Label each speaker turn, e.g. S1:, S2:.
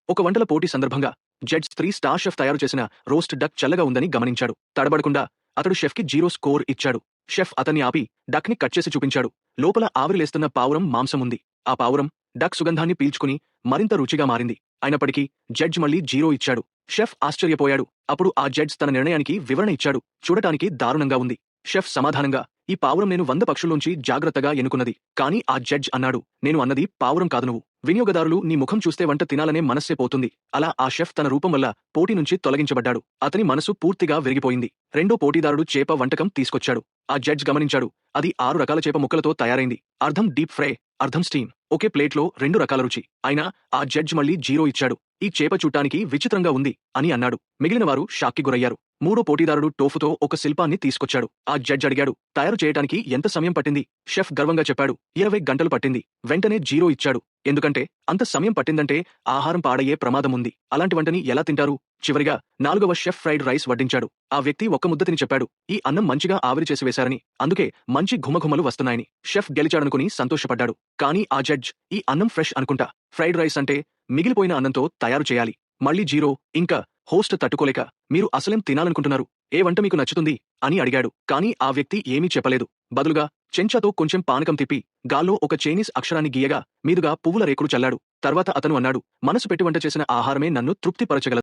S1: ఒక వంటల పోటీ సందర్భంగా జడ్జ్ 3 స్టార్ షెఫ్ తయారు చేసిన రోస్ట్ డక్ చల్లగా ఉందని గమనించాడు. తడబడకుండా అతడు షెఫ్కి 0 స్కోర్ ఇచ్చాడు. షెఫ్ అతన్ని ఆపి డక్ని కట్ చేసి చూపించాడు. లోపల ఆవిరిలేస్తున్న పావురం మాంసం ఉంది. ఆ పావురం డక్ సుగంధాన్ని పీల్చుకుని మరింత రుచిగా మారింది. అయినప్పటికీ జడ్జ్ మళ్లీ 0 ఇచ్చాడు. షెఫ్ ఆశ్చర్యపోయాడు. అప్పుడు ఆ జడ్జ్ తన నిర్ణయానికి వివరణ ఇచ్చాడు. చూడటానికి దారుణంగా ఉంది. షెఫ్ సమాధానంగా, ఈ పావురం నేను 100 పక్షుల్లోంచి జాగ్రత్తగా ఎన్నుకున్నది. కానీ ఆ జడ్జ్ అన్నాడు, నేను అన్నది పావురం కాదు నువ్వు. వినియోగదారులు నీ ముఖం చూస్తే వంట తినాలనే మనస్సే పోతుంది. అలా ఆ షెఫ్ తన రూపం వల్ల పోటీ నుంచి తొలగించబడ్డాడు. అతని మనసు పూర్తిగా విరిగిపోయింది. రెండో పోటీదారుడు చేప వంటకం తీసుకొచ్చాడు. ఆ జడ్జ్ గమనించాడు. అది 6 రకాల చేప ముక్కలతో తయారైంది. అర్థం డీప్ ఫ్రై, అర్థం స్టీమ్. ఒకే ప్లేట్లో 2 రకాల రుచి. అయినా ఆ జడ్జ్ మళ్లీ 0 ఇచ్చాడు. ఈ చేప చూడ్డానికి విచిత్రంగా ఉంది అని అన్నాడు. మిగిలిన వారు షాక్కి గురయ్యారు. మూడో పోటీదారుడు టోఫుతో ఒక శిల్పాన్ని తీసుకొచ్చాడు. ఆ జడ్జ్ అడిగాడు, తయారు చేయడానికి ఎంత సమయం పట్టింది? షెఫ్ గర్వంగా చెప్పాడు, 20 గంటలు పట్టింది. వెంటనే 0 ఇచ్చాడు. ఎందుకంటే అంత సమయం పట్టిందంటే ఆహారం పాడయ్యే ప్రమాదం ఉంది. అలాంటి వంటని ఎలా తింటారు? చివరిగా 4వ షెఫ్ ఫ్రైడ్ రైస్ వడ్డించాడు. ఆ వ్యక్తి ఒక్క ముద్ద తిని చెప్పాడు, ఈ అన్నం మంచిగా ఆవిరి చేసి వేశారని, అందుకే మంచి ఘుమఘుమలు వస్తున్నాయని. షెఫ్ గెలిచాడనుకుని సంతోషపడ్డాడు. కానీ ఆ జడ్జ్, ఈ అన్నం ఫ్రెష్ అనుకుంటా. ఫ్రైడ్ రైస్ అంటే మిగిలిపోయిన అన్నంతో తయారు చేయాలి. మళ్లీ 0. ఇంకా హోస్ట్ తట్టుకోలేక, మీరు అసలేం తినాలనుకుంటున్నారు? ఏ వంట మీకు నచ్చుతుంది అని అడిగాడు. కానీ ఆ వ్యక్తి ఏమీ చెప్పలేదు. బదులుగా చెంచాతో కొంచెం పానకం తిప్పి గాల్లో ఒక చైనీస్ అక్షరాన్ని గీయగా మీదుగా పువ్వుల రేకులు చల్లాడు. తర్వాత అతను అన్నాడు, మనసు పెట్టి వంట చేసిన ఆహారమే నన్ను తృప్తిపరచగలదు.